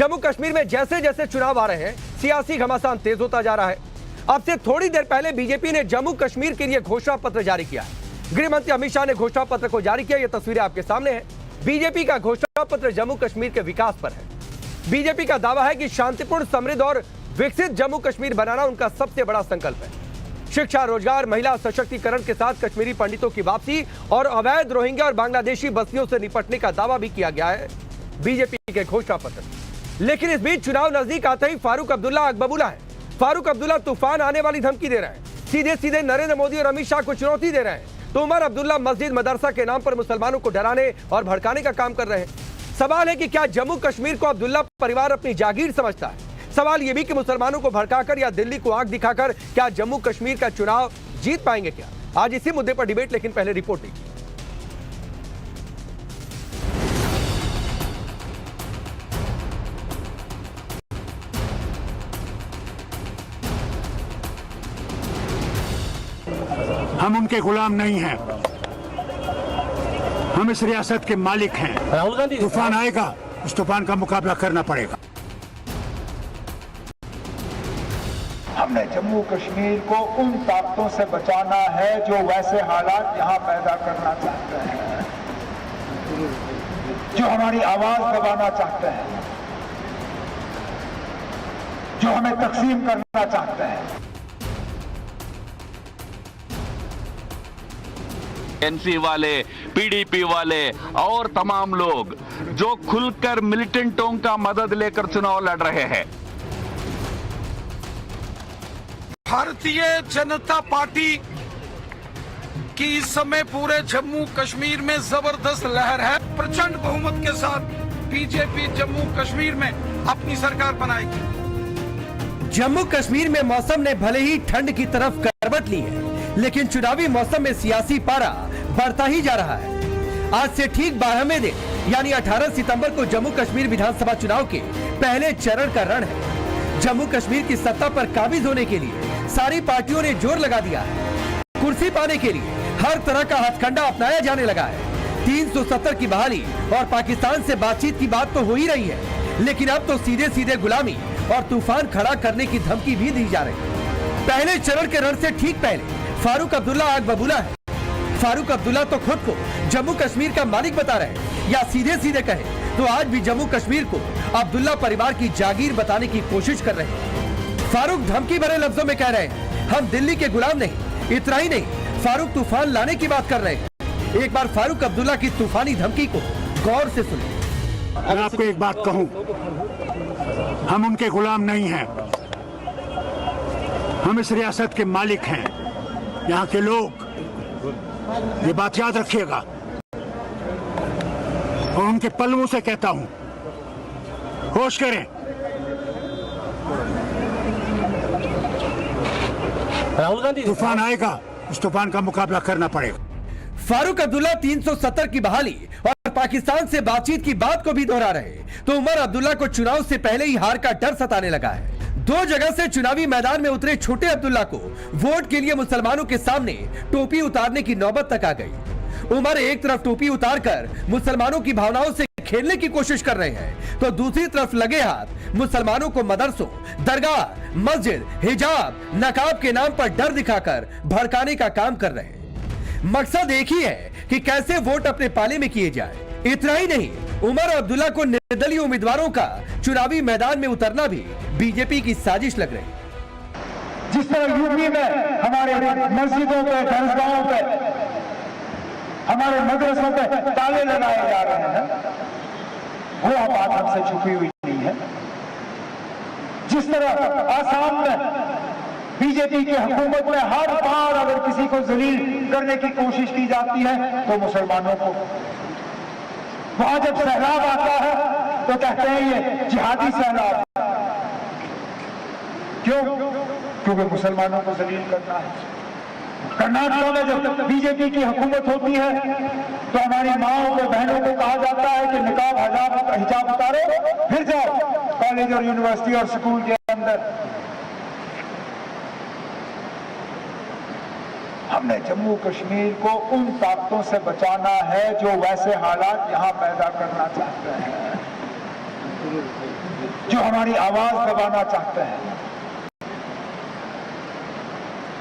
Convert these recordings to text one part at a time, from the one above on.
जम्मू कश्मीर में जैसे जैसे चुनाव आ रहे हैं, सियासी घमासान तेज होता जा रहा है। अब से थोड़ी देर पहले बीजेपी ने जम्मू कश्मीर के लिए घोषणा पत्र जारी किया है। गृह मंत्री अमित शाह ने घोषणा पत्र को जारी किया। ये तस्वीरें आपके सामने हैं। बीजेपी का घोषणा पत्र जम्मू कश्मीर के विकास पर है। बीजेपी का दावा है कि शांतिपूर्ण, समृद्ध और विकसित जम्मू कश्मीर बनाना उनका सबसे बड़ा संकल्प है। शिक्षा, रोजगार, महिला सशक्तिकरण के साथ कश्मीरी पंडितों की वापसी और अवैध रोहिंग्या और बांग्लादेशी बस्तियों से निपटने का दावा भी किया गया है बीजेपी के घोषणा पत्र। लेकिन इस बीच चुनाव नजदीक आते ही फारूक अब्दुल्ला आग बबूला है। फारूक अब्दुल्ला तूफान आने वाली धमकी दे रहे हैं। सीधे सीधे नरेंद्र मोदी और अमित शाह को चुनौती दे रहे हैं। तो उमर अब्दुल्ला मस्जिद मदरसा के नाम पर मुसलमानों को डराने और भड़काने का काम कर रहे हैं। सवाल है कि क्या जम्मू कश्मीर को अब्दुल्ला परिवार अपनी जागीर समझता है? सवाल यह भी कि मुसलमानों को भड़काकर या दिल्ली को आग दिखाकर क्या जम्मू कश्मीर का चुनाव जीत पाएंगे क्या? आज इसी मुद्दे पर डिबेट, लेकिन पहले रिपोर्ट देखिए। हम उनके गुलाम नहीं हैं, हम इस रियासत के मालिक हैं। राहुल गांधी, तूफान आएगा, उस तूफान का मुकाबला करना पड़ेगा। हमने जम्मू कश्मीर को उन ताकतों से बचाना है जो वैसे हालात यहां पैदा करना चाहते हैं, जो हमारी आवाज दबाना चाहते हैं, जो हमें तकसीम करना चाहते हैं। एनसी वाले, पीडीपी वाले और तमाम लोग जो खुलकर मिलिटेंटों का मदद लेकर चुनाव लड़ रहे हैं। भारतीय जनता पार्टी की इस समय पूरे जम्मू कश्मीर में जबरदस्त लहर है। प्रचंड बहुमत के साथ बीजेपी जम्मू कश्मीर में अपनी सरकार बनाएगी। जम्मू कश्मीर में मौसम ने भले ही ठंड की तरफ करवट ली है, लेकिन चुनावी मौसम में सियासी पारा बढ़ता ही जा रहा है। आज से ठीक 12वें दिन यानी 18 सितंबर को जम्मू कश्मीर विधानसभा चुनाव के पहले चरण का रण है। जम्मू कश्मीर की सत्ता पर काबिज होने के लिए सारी पार्टियों ने जोर लगा दिया है। कुर्सी पाने के लिए हर तरह का हथकंडा अपनाया जाने लगा है। 370 की बहाली और पाकिस्तान से बातचीत की बात तो हो ही रही है, लेकिन अब तो सीधे सीधे गुलामी और तूफान खड़ा करने की धमकी भी दी जा रही है। पहले चरण के रण से ठीक पहले फारूक अब्दुल्ला आग बबूला है। फारूक अब्दुल्ला तो खुद को जम्मू कश्मीर का मालिक बता रहे हैं, या सीधे सीधे कहें तो आज भी जम्मू कश्मीर को अब्दुल्ला परिवार की जागीर बताने की कोशिश कर रहे हैं। फारूक धमकी भरे लफ्जों में कह रहे हैं, हम दिल्ली के गुलाम नहीं। इतना ही नहीं, फारूक तूफान लाने की बात कर रहे हैं। एक बार फारूक अब्दुल्ला की तूफानी धमकी को गौर से सुनिए। मैं आपको एक बात कहूं, हम उनके गुलाम नहीं हैं, हम इस रियासत के मालिक हैं, यहाँ के लोग। ये बात याद रखिएगा और उनके पल्लवों से कहता हूं, होश करें। राहुल गांधी, तूफान आएगा, उस तूफान का मुकाबला करना पड़ेगा। फारूक अब्दुल्ला 370 की बहाली और पाकिस्तान से बातचीत की बात को भी दोहरा रहे, तो उमर अब्दुल्ला को चुनाव से पहले ही हार का डर सताने लगा है। 2 जगह से चुनावी मैदान में उतरे छोटे अब्दुल्ला को वोट के लिए मुसलमानों के सामने टोपी उतारने की नौबत तक आ गई। उमर एक तरफ टोपी उतारकर मुसलमानों की भावनाओं से खेलने की कोशिश कर रहे हैं, तो दूसरी तरफ लगे हाथ मुसलमानों को मदरसों, दरगाह, मस्जिद, हिजाब, नकाब के नाम पर डर दिखाकर भड़काने का काम कर रहे हैं। मकसद एक ही है कि कैसे वोट अपने पाले में किए जाए। इतना ही नहीं, उमर अब्दुल्ला को निर्दलीय उम्मीदवारों का चुनावी मैदान में उतरना भी बीजेपी की साजिश लग रही है। जिस तरह यूपी में हमारे मस्जिदों पे, दरगाहों पे, हमारे मदरसों पे ताले लगाए जा रहे हैं, वो बात हमसे छुपी हुई नहीं है। जिस तरह आसाम में बीजेपी की हुकूमत में हर बार अगर किसी को जलील करने की कोशिश की जाती है तो मुसलमानों को, वहां जब सैलाब आता है तो कहते हैं ये जिहादी सैलाब। क्यों? क्योंकि मुसलमानों को जलील करना है। कर्नाटक में जब बीजेपी की हुकूमत होती है तो हमारी माओं को, बहनों को कहा जाता है कि निकाब, हिजाब उतारो, फिर जाओ कॉलेज और यूनिवर्सिटी और स्कूल के अंदर। हमने जम्मू कश्मीर को उन ताकतों से बचाना है जो वैसे हालात यहां पैदा करना चाहते हैं, जो हमारी आवाज दबाना चाहते हैं,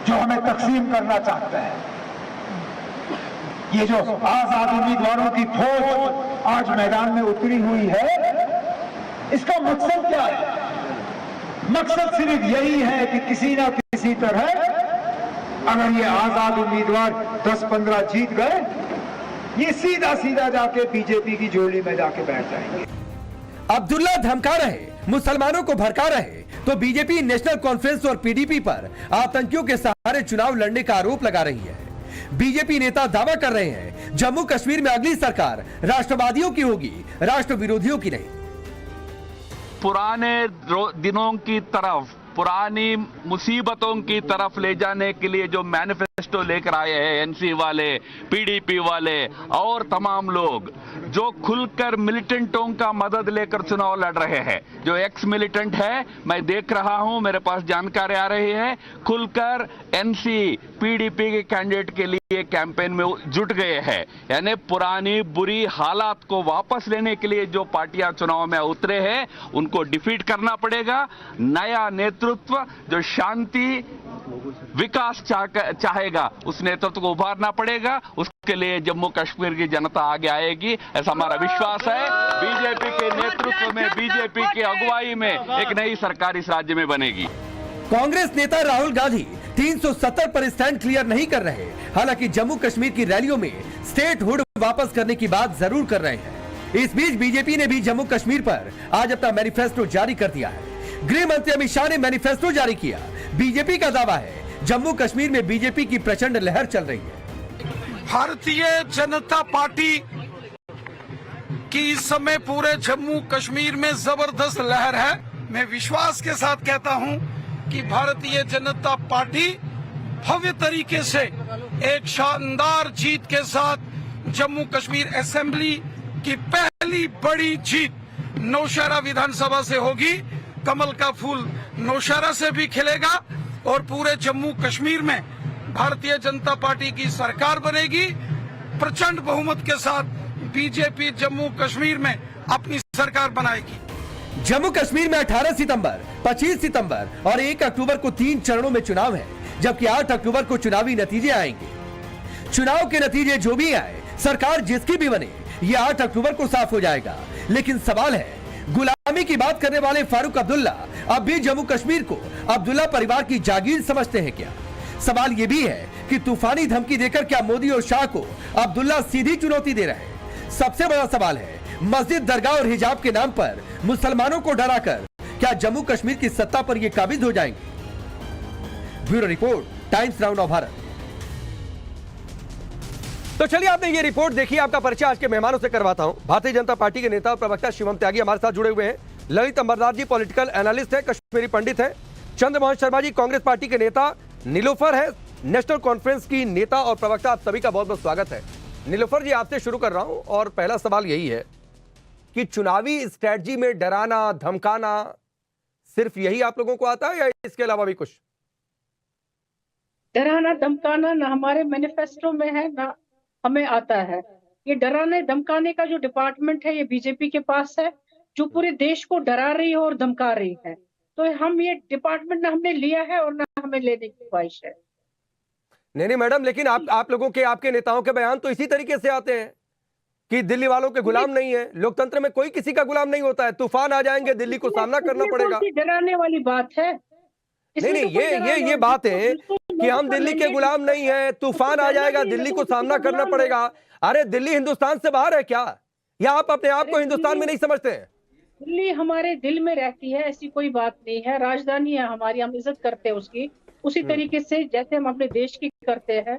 जो हमें तकसीम करना चाहते हैं, ये जो आजाद उम्मीदवारों की फौज आज मैदान में उतरी हुई है, इसका मकसद क्या है? मकसद सिर्फ यही है कि किसी ना किसी तरह अगर ये आजाद उम्मीदवार 10-15 जीत गए, ये सीधा सीधा जाके बीजेपी की झोली में जाके बैठ जाएंगे। अब्दुल्ला धमका रहे, मुसलमानों को भड़का रहे, तो बीजेपी नेशनल कॉन्फ्रेंस और पीडीपी पर आतंकियों के सहारे चुनाव लड़ने का आरोप लगा रही है। बीजेपी नेता दावा कर रहे हैं जम्मू कश्मीर में अगली सरकार राष्ट्रवादियों की होगी, राष्ट्र विरोधियों की नहीं। पुराने दिनों की तरफ, पुरानी मुसीबतों की तरफ ले जाने के लिए जो मैनिफेस्टो लेकर आए हैं एनसी वाले, पीडीपी वाले और तमाम लोग, जो खुलकर मिलिटेंटों का मदद लेकर चुनाव लड़ रहे हैं, जो एक्स मिलिटेंट है, मैं देख रहा हूं, मेरे पास जानकारी आ रही है, खुलकर एनसी पीडीपी के कैंडिडेट के लिए कैंपेन में जुट गए हैं। यानी पुरानी बुरी हालात को वापस लेने के लिए जो पार्टियां चुनाव में उतरे हैं, उनको डिफीट करना पड़ेगा। नया नेतृत्व जो शांति विकास चाहेगा, उस नेतृत्व को उभारना पड़ेगा। उसके लिए जम्मू कश्मीर की जनता आगे आएगी, ऐसा हमारा विश्वास है। बीजेपी के नेतृत्व में, बीजेपी की अगुवाई में एक नई सरकार इस राज्य में बनेगी। कांग्रेस नेता राहुल गांधी 370 पर स्टैंड क्लियर नहीं कर रहे, हालांकि जम्मू कश्मीर की रैलियों में स्टेट हुड वापस करने की बात जरूर कर रहे हैं। इस बीच बीजेपी ने भी जम्मू कश्मीर पर आज अपना मैनिफेस्टो जारी कर दिया है। गृह मंत्री अमित शाह ने मैनिफेस्टो जारी किया। बीजेपी का दावा है जम्मू कश्मीर में बीजेपी की प्रचंड लहर चल रही है। भारतीय जनता पार्टी की इस समय पूरे जम्मू कश्मीर में जबरदस्त लहर है। मैं विश्वास के साथ कहता हूं कि भारतीय जनता पार्टी भव्य तरीके से एक शानदार जीत के साथ जम्मू कश्मीर असेंबली की पहली बड़ी जीत नौशहरा विधानसभा से होगी। कमल का फूल नौशहरा से भी खिलेगा और पूरे जम्मू कश्मीर में भारतीय जनता पार्टी की सरकार बनेगी। प्रचंड बहुमत के साथ बीजेपी जम्मू कश्मीर में अपनी सरकार बनाएगी। जम्मू कश्मीर में 18 सितंबर, 25 सितंबर और 1 अक्टूबर को 3 चरणों में चुनाव है, जबकि 8 अक्टूबर को चुनावी नतीजे आएंगे। चुनाव के नतीजे जो भी आए, सरकार जिसकी भी बने, ये 8 अक्टूबर को साफ हो जाएगा। लेकिन सवाल है, गुलामी की बात करने वाले फारूक अब्दुल्ला अब भी जम्मू कश्मीर को अब्दुल्ला परिवार की जागीर समझते हैं क्या? सवाल यह भी है कि तूफानी धमकी देकर क्या मोदी और शाह को अब्दुल्ला सीधी चुनौती दे रहे हैं? सबसे बड़ा सवाल है, मस्जिद, दरगाह और हिजाब के नाम पर मुसलमानों को डराकर क्या जम्मू कश्मीर की सत्ता पर ये काबिज हो जाएंगे? Bureau report, times now Bharat. तो चलिए, आपने ये रिपोर्ट देखी। आपका परिचय आज के मेहमानों से करवाता हूं। भारतीय जनता पार्टी के नेता और प्रवक्ता शिवम त्यागी हमारे साथ जुड़े हुए हैं। ललित अंबरदार जी पॉलिटिकल एनालिस्ट हैं, कश्मीरी पंडित हैं। चंद्रमोहन शर्मा जी कांग्रेस पार्टी के नेता। नीलोफर है नेशनल कॉन्फ्रेंस की नेता और प्रवक्ता। आप सभी का बहुत बहुत स्वागत है। नीलोफर जी, आपसे शुरू कर रहा हूं और पहला सवाल यही है कि चुनावी स्ट्रेटजी में डराना, धमकाना, सिर्फ यही आप लोगों को आता है या इसके अलावा भी कुछ? डराना धमकाना ना हमारे मैनिफेस्टो में है, ना हमें आता है। ये डराने धमकाने का जो डिपार्टमेंट है, ये बीजेपी के पास है, जो पूरे देश को डरा रही है और धमका रही है। तो हम ये डिपार्टमेंट ना हमने लिया है और ना हमें लेने की ख्वाहिश है। नहीं मैडम, लेकिन आप लोगों के, आपके नेताओं के बयान तो इसी तरीके से आते हैं कि दिल्ली वालों के गुलाम नहीं है। लोकतंत्र में कोई किसी का गुलाम नहीं होता है। तूफान आ जाएंगे, दिल्ली को सामना करना पड़ेगा। डराने वाली बात है? नहीं, ये बात है कि हम दिल्ली के गुलाम नहीं है, तूफान आ जाएगा, दिल्ली को सामना करना पड़ेगा। अरे दिल्ली हिंदुस्तान से बाहर है क्या, या आप अपने आप को हिंदुस्तान में नहीं समझते हैं? दिल्ली हमारे दिल में रहती है, ऐसी कोई बात नहीं है। राजधानी है हमारी, हम इज्जत करते हैं उसकी, उसी तरीके से जैसे हम अपने देश की करते हैं।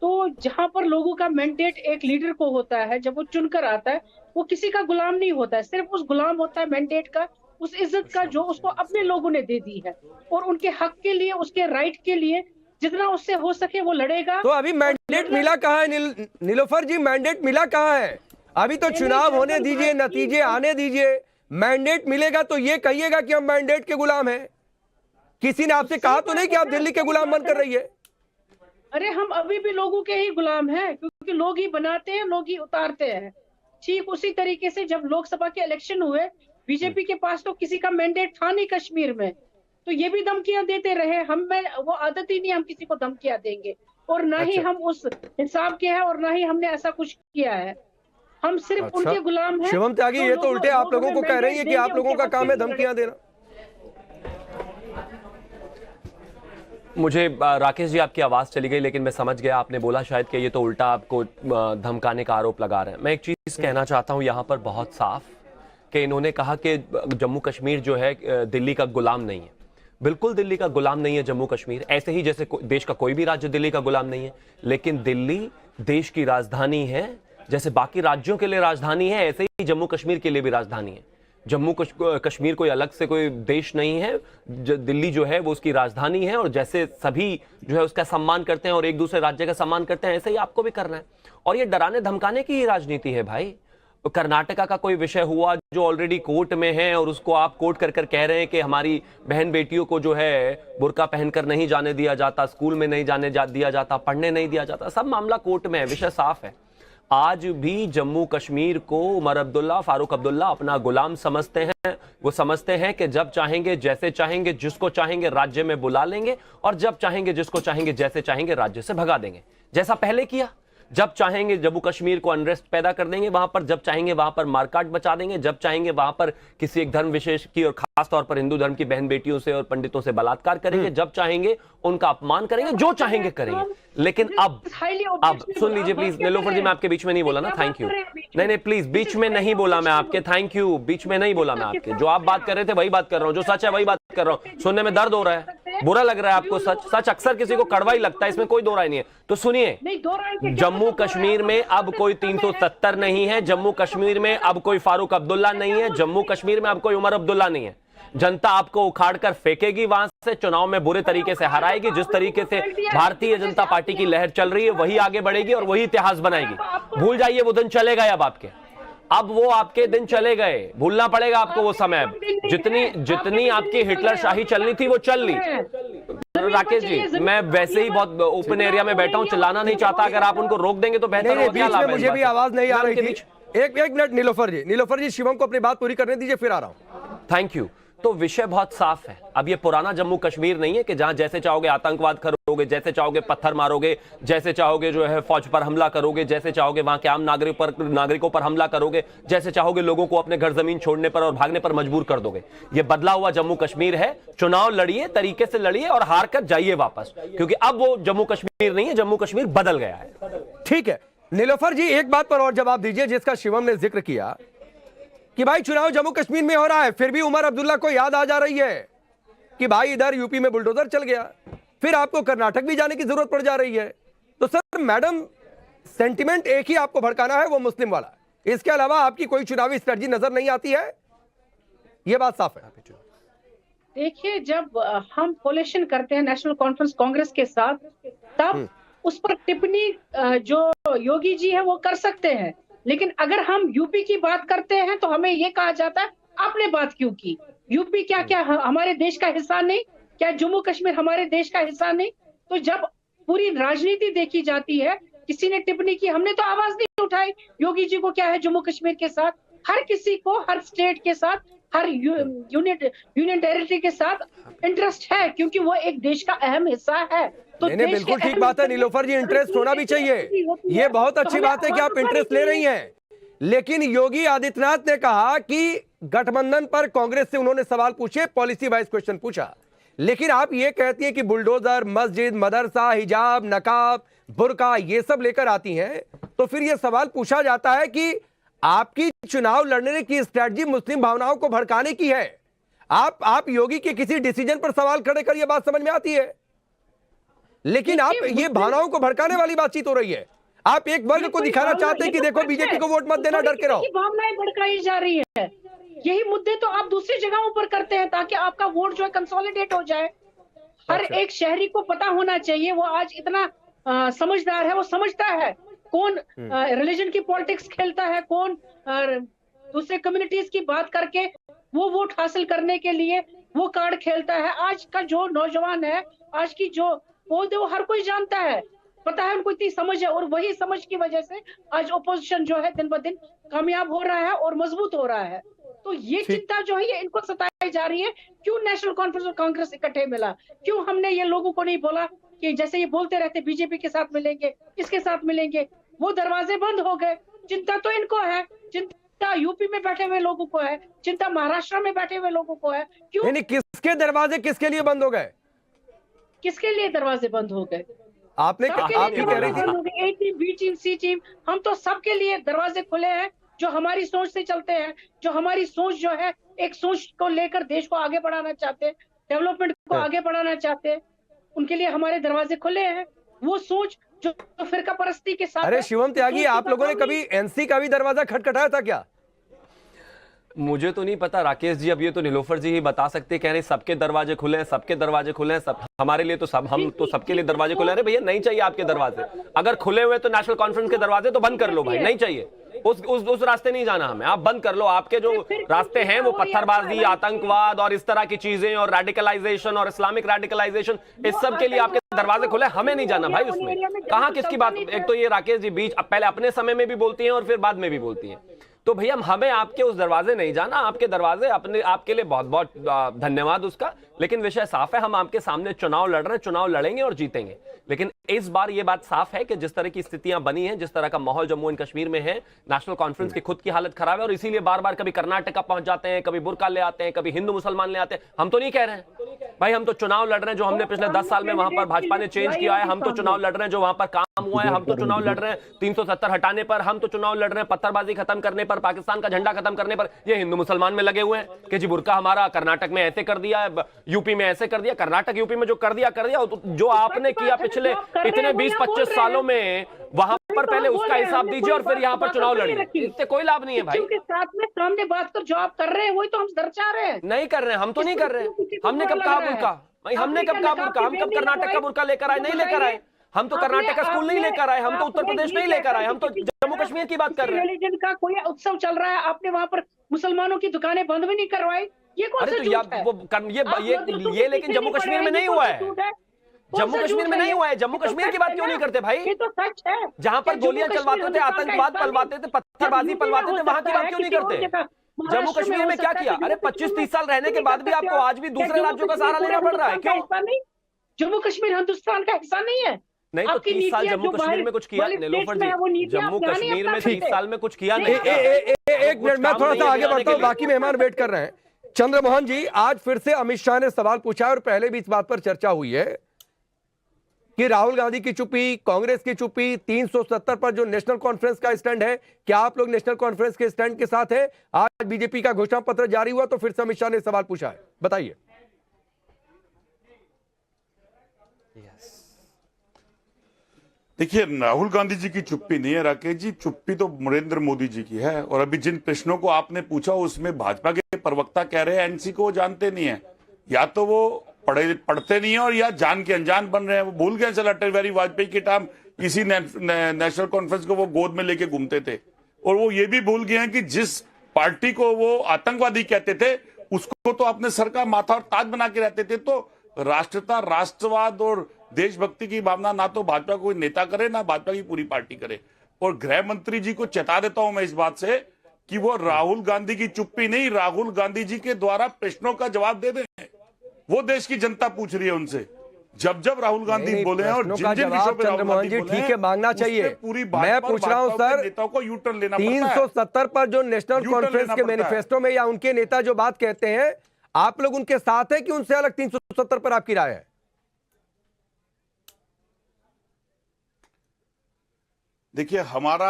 तो जहां पर लोगों का मैंडेट एक लीडर को होता है, जब वो चुनकर आता है, वो किसी का गुलाम नहीं होता है, सिर्फ उस गुलाम होता है मैंडेट का, उस इज्जत का जो उसको अपने लोगों ने दे दी है। और उनके हक के लिए, उसके राइट के लिए जितना उससे हो सके वो लड़ेगा। तो अभी मैंडेट मिला कहाँ है नीलोफर जी? मैंडेट मिला कहाँ है? अभी तो चुनाव होने दीजिए, नतीजे आने दीजिए। मैंडेट मिलेगा तो ये कहिएगा कि हम मैंडेट के गुलाम हैं। किसी ने आपसे कहा तो नहीं कि आप दिल्ली के गुलाम बनकर रहिए? अरे हम अभी भी लोगों के ही गुलाम हैं, क्योंकि लोग ही बनाते हैं, लोग ही उतारते हैं। ठीक उसी तरीके से जब लोकसभा के इलेक्शन हुए बीजेपी के पास तो किसी का मैंडेट था नहीं कश्मीर में, तो ये भी धमकियां देते रहे। हम में वो आदत ही नहीं, हम किसी को धमकियां देंगे, और ना ही हम उस हिसाब के हैं, और ना ही हमने ऐसा कुछ किया है। हम सिर्फ उनके गुलाम हैं। शिवम त्यागी, ये तो उल्टे आप लोगों को कह रही है कि आप लोगों का काम है धमकियां देना। मुझे राकेश जी आपकी आवाज चली गई, लेकिन मैं समझ गया आपने बोला शायद कि ये तो उल्टा आपको धमकाने का आरोप लगा रहे हैं। मैं एक चीज कहना चाहता हूं यहां पर बहुत साफ कि इन्होंने कहा कि जम्मू कश्मीर जो है दिल्ली का गुलाम नहीं है। बिल्कुल दिल्ली का गुलाम नहीं है जम्मू कश्मीर, ऐसे ही जैसे देश का कोई भी राज्य दिल्ली का गुलाम नहीं है, लेकिन दिल्ली देश की राजधानी है। जैसे बाकी राज्यों के लिए राजधानी है, ऐसे ही जम्मू कश्मीर के लिए भी राजधानी है। जम्मू कश्मीर कोई अलग से कोई देश नहीं है, दिल्ली जो है वो उसकी राजधानी है, और जैसे सभी जो है उसका सम्मान करते हैं और एक दूसरे राज्य का सम्मान करते हैं, ऐसे ही आपको भी करना है। और ये डराने धमकाने की ही राजनीति है भाई। कर्नाटका का कोई विषय हुआ जो ऑलरेडी कोर्ट में है, और उसको आप कोर्ट कर कर कह रहे हैं कि हमारी बहन बेटियों को जो है बुर्का पहनकर नहीं जाने दिया जाता, स्कूल में नहीं जाने दिया जाता, पढ़ने नहीं दिया जाता। सब मामला कोर्ट में है, विषय साफ है। आज भी जम्मू कश्मीर को उमर अब्दुल्ला, फारूक अब्दुल्ला अपना गुलाम समझते हैं। वो समझते हैं कि जब चाहेंगे, जैसे चाहेंगे, जिसको चाहेंगे राज्य में बुला लेंगे, और जब चाहेंगे, जिसको चाहेंगे, जैसे चाहेंगे राज्य से भगा देंगे, जैसा पहले किया। जब चाहेंगे जम्मू कश्मीर को अनरेस्ट पैदा कर देंगे वहां पर, जब चाहेंगे वहां पर मारकाट बचा देंगे, जब चाहेंगे वहां पर किसी एक धर्म विशेष की और खास तौर पर हिंदू धर्म की बहन बेटियों से और पंडितों से बलात्कार करेंगे, जब चाहेंगे उनका अपमान करेंगे, जो चाहेंगे करेंगे। लेकिन अब सुन लीजिए प्लीज, नीलोफर जी, मैं आपके बीच में नहीं बोला ना, थैंक यू। नहीं प्लीज, बीच में नहीं बोला मैं आपके, थैंक यू, बीच में नहीं बोला मैं आपके। जो आप बात कर रहे थे वही बात कर रहा हूं, जो सच है वही बात कर रहा हूं। सुनने में दर्द हो रहा है, बुरा लग रहा है आपको, सच अक्सर किसी को कड़वा ही लगता है, इसमें कोई दो राय नहीं है। तो सुनिए, जम्मू कश्मीर में अब कोई 370 नहीं है, जम्मू कश्मीर में अब कोई फारूक अब्दुल्ला नहीं है, जम्मू कश्मीर में अब कोई उमर अब्दुल्ला नहीं है। जनता आपको उखाड़ कर फेंकेगी, वहां से चुनाव में बुरे तरीके से हराएगी। जिस तरीके से भारतीय जनता पार्टी की लहर चल रही है वही आगे बढ़ेगी और वही इतिहास बनाएगी। भूल जाइए, वो दिन चले गए अब वो आपके दिन चले गए, भूलना पड़ेगा आपको वो समय। जितनी आपकी हिटलर शाही चलनी थी वो चल ली। राकेश जी, मैं वैसे ही बहुत ओपन एरिया में बैठा हूं, चिल्लाना नहीं चाहता, अगर आप उनको रोक देंगे तो बेहतर होगा। मुझे भी आवाज नहीं आ रही थी। एक मिनट नीलोफर जी, शिवम को अपनी बात पूरी करने दीजिए, फिर आ रहा हूं। Thank you. तो विषय बहुत साफ है। अब ये पुराना जम्मू कश्मीर नहीं है कि जहां जैसे चाहोगे आतंकवाद करोगे, जैसे चाहोगे पत्थर मारोगे, जैसे चाहोगे जो है फौज पर हमला करोगे, जैसे चाहोगे वहां के आम नागरिकों पर हमला करोगे, जैसे चाहोगे लोगों को अपने घर जमीन छोड़ने पर और भागने पर मजबूर कर दोगे। ये बदला हुआ जम्मू कश्मीर है। चुनाव लड़िए, तरीके से लड़िए और हार कर जाइए वापस, क्योंकि अब वो जम्मू कश्मीर नहीं है, जम्मू कश्मीर बदल गया है। ठीक है नीलोफर जी, एक बात पर और जवाब दीजिए जिसका शिवम ने जिक्र किया कि भाई चुनाव जम्मू कश्मीर में हो रहा है, फिर भी उमर अब्दुल्ला को याद आ जा रही है कि भाई इधर यूपी में बुलडोजर चल गया, फिर आपको कर्नाटक भी जाने की जरूरत पड़ जा रही है। तो सर मैडम, सेंटिमेंट एक ही आपको भड़काना है, वो मुस्लिम वाला, इसके अलावा आपकी कोई चुनावी स्ट्रेटजी नजर नहीं आती है, ये बात साफ है। देखिए, जब हम कोलेशन करते हैं नेशनल कॉन्फ्रेंस कांग्रेस के साथ, तब उस पर टिप्पणी जो योगी जी है वो कर सकते हैं, लेकिन अगर हम यूपी की बात करते हैं तो हमें ये कहा जाता है आपने बात क्यों की। यूपी क्या हमारे देश का हिस्सा नहीं? क्या जम्मू कश्मीर हमारे देश का हिस्सा नहीं? तो जब पूरी राजनीति देखी जाती है, किसी ने टिप्पणी की, हमने तो आवाज नहीं उठाई। योगी जी को क्या है जम्मू कश्मीर के साथ? हर किसी को हर स्टेट के साथ, हर यूनियन टेरिटरी के साथ इंटरेस्ट है, क्योंकि वो एक देश का अहम हिस्सा है। तो नहीं, बिल्कुल ठीक बात है नीलोफर जी, इंटरेस्ट होना भी चाहिए, ये बहुत अच्छी बात है कि आप इंटरेस्ट ले रही हैं। लेकिन योगी आदित्यनाथ ने कहा कि गठबंधन पर कांग्रेस से उन्होंने सवाल पूछे, पॉलिसी वाइज क्वेश्चन पूछा, लेकिन आप ये कहती हैं कि बुलडोजर, मस्जिद, मदरसा, हिजाब, नकाब, बुर्का ये सब लेकर आती हैं, तो फिर ये सवाल पूछा जाता है कि आपकी चुनाव लड़ने की स्ट्रेटजी मुस्लिम भावनाओं को भड़काने की है। आप योगी के किसी डिसीजन पर सवाल खड़े कर, यह बात समझ में आती है, लेकिन आप ये भावनाओं को भड़काने वाली बातचीत हो रही है। आप एक वर्ग को दिखाना चाहते हैं कि देखो बीजेपी को वोट मत देना, डर के रहो। भावनाएं भड़काई जा रही है, यही मुद्दे तो आप दूसरी जगहों पर करते हैं ताकि आपका वोट जो है कंसोलिडेट हो जाए। हर एक शहरी को पता होना चाहिए, वो आज इतना समझदार है, वो समझता है कौन रिलीजन की पॉलिटिक्स खेलता है, कौन दूसरे कम्युनिटीज की बात करके वो वोट हासिल करने के लिए वो कार्ड खेलता है। आज का जो नौजवान है, आज की जो वो हर कोई जानता है, पता है, उनको इतनी समझ है, और वही समझ की वजह से आज ओपोजिशन जो है दिन ब दिन कामयाब हो रहा है और मजबूत हो रहा है। तो ये चिंता जो है ये इनको सताई जा रही है। क्यों नेशनल कॉन्फ्रेंस और कांग्रेस इकट्ठे मिला, क्यों हमने ये लोगों को नहीं बोला कि जैसे ये बोलते रहते बीजेपी के साथ मिलेंगे, इसके साथ मिलेंगे, वो दरवाजे बंद हो गए। चिंता तो इनको है, चिंता यूपी में बैठे हुए लोगों को है, चिंता महाराष्ट्र में बैठे हुए लोगों को है। क्यों? नहीं, किसके दरवाजे किसके लिए बंद हो गए? किसके लिए दरवाजे बंद हो गए? आपने सबके आप लिए कह रही दरवाजे थी बंद हो गए। ए टीम, बी टीम, सी टीम, हम तो सबके लिए दरवाजे खुले हैं जो हमारी सोच से चलते हैं, जो हमारी सोच जो है एक सोच को लेकर देश को आगे बढ़ाना चाहते हैं, डेवलपमेंट को आगे बढ़ाना चाहते हैं, उनके लिए हमारे दरवाजे खुले हैं। वो सोच जो फिरका परस्ती के साथ। अरे शिवम त्यागी, आप लोगों ने कभी एनसी का भी दरवाजा खटखटाया था क्या? मुझे तो नहीं पता राकेश जी, अब ये तो नीलोफर जी ही बता सकते, कह रहे सबके दरवाजे खुले हैं, सबके दरवाजे खुले हैं, सब हमारे लिए तो सब, हम तो सबके लिए दरवाजे खुले हैं। अरे भैया नहीं चाहिए आपके दरवाजे, अगर खुले हुए तो नेशनल कॉन्फ्रेंस के दरवाजे तो बंद कर लो भाई, नहीं चाहिए, उस रास्ते नहीं जाना हमें, आप बंद कर लो। आपके जो रास्ते हैं वो पत्थरबाजी, आतंकवाद और इस तरह की चीजें और रेडिकलाइजेशन और इस्लामिक रेडिकलाइजेशन, इस सब के लिए आपके दरवाजे खुले, हमें नहीं जाना भाई उसमें। कहां किसकी बात? एक तो ये राकेश जी बीच पहले अपने समय में भी बोलती हैं और फिर बाद में भी बोलती हैं, तो भैया हमें आपके उस दरवाजे नहीं जाना। आपके दरवाजे अपने आपके लिए बहुत बहुत धन्यवाद उसका, लेकिन विषय साफ है, हम आपके सामने चुनाव लड़ रहे हैं, चुनाव लड़ेंगे और जीतेंगे। लेकिन इस बार ये बात साफ है कि जिस तरह की स्थितियां बनी हैं, जिस तरह का माहौल जम्मू एंड कश्मीर में है, नेशनल कॉन्फ्रेंस की खुद की हालत खराब है और इसीलिए बार बार कभी कर्नाटका पहुंच जाते हैं, कभी बुर्का ले आते हैं, कभी हिंदू मुसलमान ले आते हैं। हम तो नहीं कह रहे हैं भाई, हम तो चुनाव लड़ रहे हैं जो हमने पिछले 10 साल में वहां पर भाजपा ने चेंज किया है, हम तो चुनाव लड़ रहे हैं जो वहां पर काम हुआ है, हम तो चुनाव लड़ रहे हैं 370 हटाने पर, हम तो चुनाव लड़ रहे हैं पत्थरबाजी खत्म करने पर, पाकिस्तान का झंडा खत्म करने पर। ये हिंदू मुसलमान में लगे हुए हैं कि जी बुर्का हमारा कर्नाटक में ऐसे कर दिया, यूपी में ऐसे कर दिया। कर्नाटक यूपी में जो कर दिया जो आपने किया पिछले इतने 20-25 सालों में, वहां पर पहले उसका हिसाब दीजिए और फिर यहाँ पर चुनाव लड़िए, इससे कोई लाभ नहीं है भाई। के साथ में सामने बात कर जो आप कर रहे हैं वही तो हम दर्शा रहे हैं। नहीं कर रहे हैं, हम तो नहीं कर रहे हैं। हमने कब कहा बुर्का भाई, हमने कब कहा बुर्का? हम कब कर्नाटक का बुर्का लेकर आए? नहीं लेकर आए। हम तो कर्नाटक का स्कूल नहीं लेकर आए, हम तो उत्तर प्रदेश नहीं लेकर आए, हम तो जम्मू कश्मीर की बात कर रहे हैं। रिलीजन का कोई उत्सव चल रहा है, आपने वहां पर मुसलमानों की दुकानें बंद भी नहीं करवाई, ये कौन सा झूठ है? ये लेकिन जम्मू कश्मीर में नहीं हुआ है, जम्मू कश्मीर में नहीं हुआ है। जम्मू कश्मीर की बात क्यों नहीं करते भाई? ये तो सच है। जहां पर गोलियां चलवाते थे, आतंकवाद पलवाते थे, पत्थरबाजी पलवाते थे, वहां की बात क्यों नहीं करते? जम्मू कश्मीर में क्या किया? अरे 25-30 साल रहने के बाद भी आपको आज भी दूसरे राज्यों का सहारा लेना पड़ रहा है, क्यों? जम्मू कश्मीर हिंदुस्तान का हिस्सा नहीं है। नहीं तो 30 साल जम्मू कश्मीर में कुछ किया नीलोफर जी? जम्मू कश्मीर में 30 साल में कुछ किया नहीं। एक मिनट, मैं थोड़ा सा आगे बढ़ता हूं, बाकी मेहमान वेट कर रहे हैं। चंद्रमोहन जी, आज फिर से अमित शाह ने सवाल पूछा और पहले भी इस बात पर चर्चा हुई है कि राहुल गांधी की चुप्पी, कांग्रेस की चुप्पी, 370 पर जो नेशनल कॉन्फ्रेंस का स्टैंड है, क्या आप लोग नेशनल कॉन्फ्रेंस के स्टैंड के साथ हैं? आज बीजेपी का घोषणा पत्र जारी हुआ तो फिर से अमित शाह ने सवाल पूछा है, बताइए। देखिए, राहुल गांधी जी की चुप्पी नहीं है राकेश जी, चुप्पी तो नरेंद्र मोदी जी की है। और अभी जिन प्रश्नों को आपने पूछा उसमें भाजपा के प्रवक्ता कह रहे हैं एनसी को वो जानते नहीं है, या तो वो पढ़ते नहीं है और या जान के अनजान बन रहे हैं। वो भूल गए सर अटल बिहारी वाजपेयी के टाइम इसी नेशनल कॉन्फ्रेंस को वो गोद में लेके घूमते थे। और वो ये भी भूल गए हैं कि जिस पार्टी को वो आतंकवादी कहते थे उसको तो अपने सर का माथा और ताज बना के रहते थे। तो राष्ट्रता, राष्ट्रवाद और देशभक्ति की भावना ना तो भाजपा कोई नेता करे ना भाजपा की पूरी पार्टी करे। और गृह मंत्री जी को चेता देता हूं मैं इस बात से कि वो राहुल गांधी की चुप्पी नहीं, राहुल गांधी जी के द्वारा प्रश्नों का जवाब दे दें। वो देश की जनता पूछ रही है उनसे। जब जब राहुल गांधी बोले हैं और जिन जिन विषयों पर राहुल गांधी बोले ठीक है, मांगना चाहिए। पूरी मैं पूछ रहा हूं सर, नेताओं को यू टर्न लेना पड़ता है। 370 पर जो नेशनल कॉन्फ्रेंस के मैनिफेस्टो में या उनके नेता जो बात कहते हैं, आप लोग उनके साथ हैं कि उनसे अलग? 370 पर आपकी राय है? देखिए, हमारा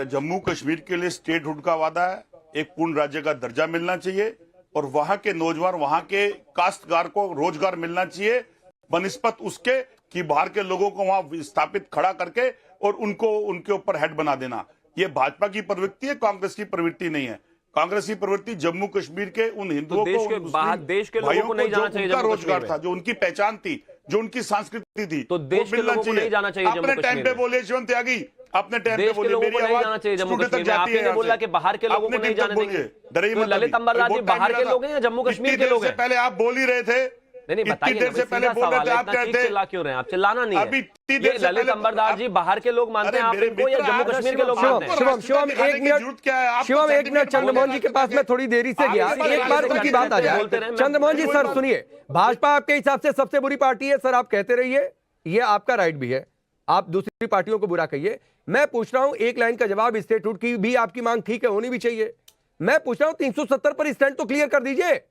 जम्मू कश्मीर के लिए स्टेटहुड का वादा है, एक पूर्ण राज्य का दर्जा मिलना चाहिए और वहां के नौजवान, वहां के काश्तकार को रोजगार मिलना चाहिए बनिस्बत उसके कि बाहर के लोगों को वहां स्थापित खड़ा करके और उनको उनके ऊपर हेड बना देना। ये भाजपा की प्रवृत्ति है, कांग्रेस की प्रवृत्ति नहीं है। कांग्रेस की प्रवृत्ति जम्मू कश्मीर के उन हिंदुओं देश के बाहर देश के लोगों को नहीं जाना चाहिए, उनका रोजगार था, जो उनकी पहचान थी, जो उनकी संस्कृति थी, तो देश के लोगों को नहीं जाना चाहिए जम्मू अपने टाइम पे बोले शिवम त्यागी, अपने टाइम पे बोले मेरी आवाज स्टूडियो तक जाती है। आपने बोला कि बाहर के लोगों को नहीं जाने देंगे। डरिए मत। ललित अंबरलाल जी बाहर के लोग हैं या जम्मू कश्मीर के लोग हैं? पहले आप बोल ही रहे थे नहीं इतनी बताइए देर ना, से पहले सीधा बोल रहे सवाल थे, है, आप इतना चीख कहते चिल्ला क्यों रहे हैं आप? चिल्लाना नहीं अभी है। इतनी देर ये से ललित पहले अंबरदास जी बाहर के लोग मानते हैं आप मेरे इनको या मित्र, जम्मू आप कश्मीर के लोग शिवम, मानते हैं? शिवम शिवम दिखाने एक की मिनट, जरूरत क्या है? आपको शिवम एक मिनट, सर्टिफिकेट चंद्रमोहन जी के पास में थोड़ी देरी से गया, आप एक बार उनकी बात आ जाए। बोलते रहे, मैं- चंद्रमोहन जी सर सुनिए, भाजपा आपके हिसाब से सबसे बुरी पार्टी है सर, आप कहते रहिए, ये आपका राइट भी है, आप दूसरी पार्टियों को बुरा कहिए। मैं पूछ रहा हूं एक लाइन का जवाब, स्टेटहुड की भी आपकी मांग ठीक है, होनी भी चाहिए। मैं पूछ रहा हूं 370 पर स्टैंड तो क्लियर कर दीजिए।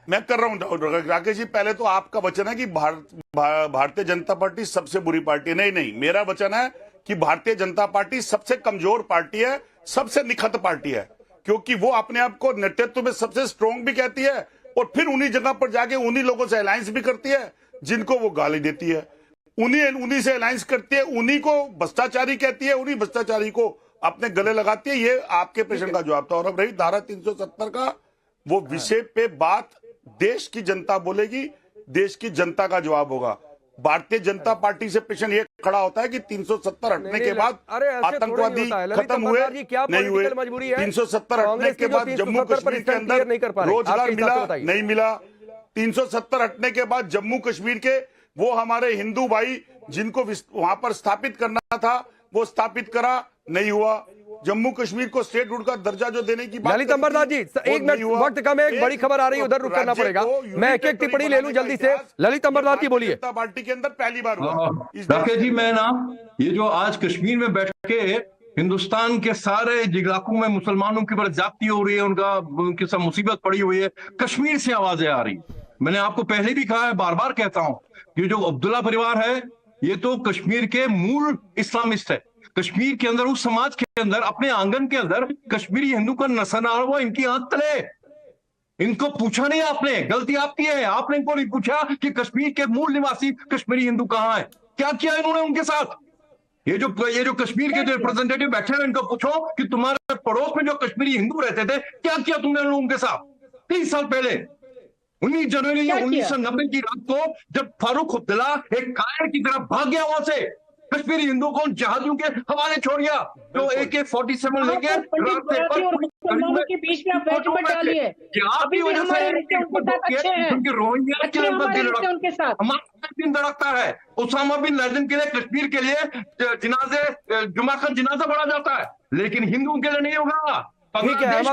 मैं कर रहा हूं राकेश जी। पहले तो आपका वचन है कि भारतीय जनता पार्टी सबसे बुरी पार्टी है। नहीं, मेरा वचन है कि भारतीय जनता पार्टी सबसे कमजोर पार्टी है, सबसे निखत पार्टी है, क्योंकि वो अपने आप को नेतृत्व में सबसे स्ट्रांग भी कहती है और फिर उन्हीं जगह पर जाके उन्हीं लोगों से अलायंस भी करती है जिनको वो गाली देती है, उन्हीं से अलायंस करती है, उन्हीं को भ्रष्टाचारी कहती है, उन्हीं भ्रष्टाचारी को अपने गले लगाती है। ये आपके प्रश्न का जवाब था। और अब रही धारा 370 का, वो विषय पे बात देश की जनता बोलेगी, देश की जनता का जवाब होगा। भारतीय जनता पार्टी से प्रश्न ये खड़ा होता है कि 370 हटने के बाद आतंकवादी खत्म हुए नहीं हुए, 370 हटने के बाद जम्मू कश्मीर के अंदर रोजगार मिला नहीं मिला, 370 हटने के बाद जम्मू कश्मीर के वो हमारे हिंदू भाई जिनको वहां पर स्थापित करना था वो स्थापित करा नहीं हुआ, जम्मू कश्मीर को स्टेटहुड का दर्जा जो देने की बात ललित अंबरदास जी एक मिनट वक्त कम है, एक बड़ी खबर आ रही है, उधर रुक करना पड़ेगा। मैं एक एक टिप्पणी ले लूं जल्दी से। ललित अंबरदास जी बोलिए। जनता पार्टी के अंदर पहली बार हुआ। राकेश जी, मैं ना ये जो आज कश्मीर में बैठ के हिंदुस्तान के सारे इलाकों में मुसलमानों की ऊपर ज्यादती हो रही है, उनकी सब मुसीबत पड़ी हुई है, कश्मीर से आवाजें आ रही। मैंने आपको पहले भी कहा है, बार बार कहता हूं, ये जो अब्दुल्ला परिवार है ये तो कश्मीर के मूल इस्लामिस्ट है। कश्मीर के अंदर, उस समाज के अंदर, अपने आंगन के अंदर कश्मीरी हिंदू का नस्ल आ हुआ, इनकी आंख तले। इनको पूछा नहीं आपने, गलती आपकी है, आपने इनको नहीं पूछा कि कश्मीर के मूल निवासी कश्मीरी हिंदू कहां है, क्या किया इन्होंने उनके साथ। ये जो कश्मीर के जो रिप्रेजेंटेटिव बैठे हैं, इनको पूछो कि तुम्हारे पड़ोस में जो कश्मीरी हिंदू रहते थे, क्या किया तुमने उनके साथ 30 साल पहले। 19 जनवरी 1990 की रात को जब फारूक अब्दुल्ला एक कायर की तरह भाग गया वहां से, कश्मीरी हिंदुओं को जहाजों के हवाले छोड़ गया, तो AK-47 लेके मुसलमानों के बीच में आप वेट मत डालिए। आपकी वजह से क्योंकि रोहिंग्या के उनके साथ हमारा दिन धड़कता है। उसामा बिन लादेन के लिए कश्मीर के लिए जुमा का जनाजा पढ़ा जाता है, लेकिन हिंदुओं के लिए नहीं होगा। ठीक है।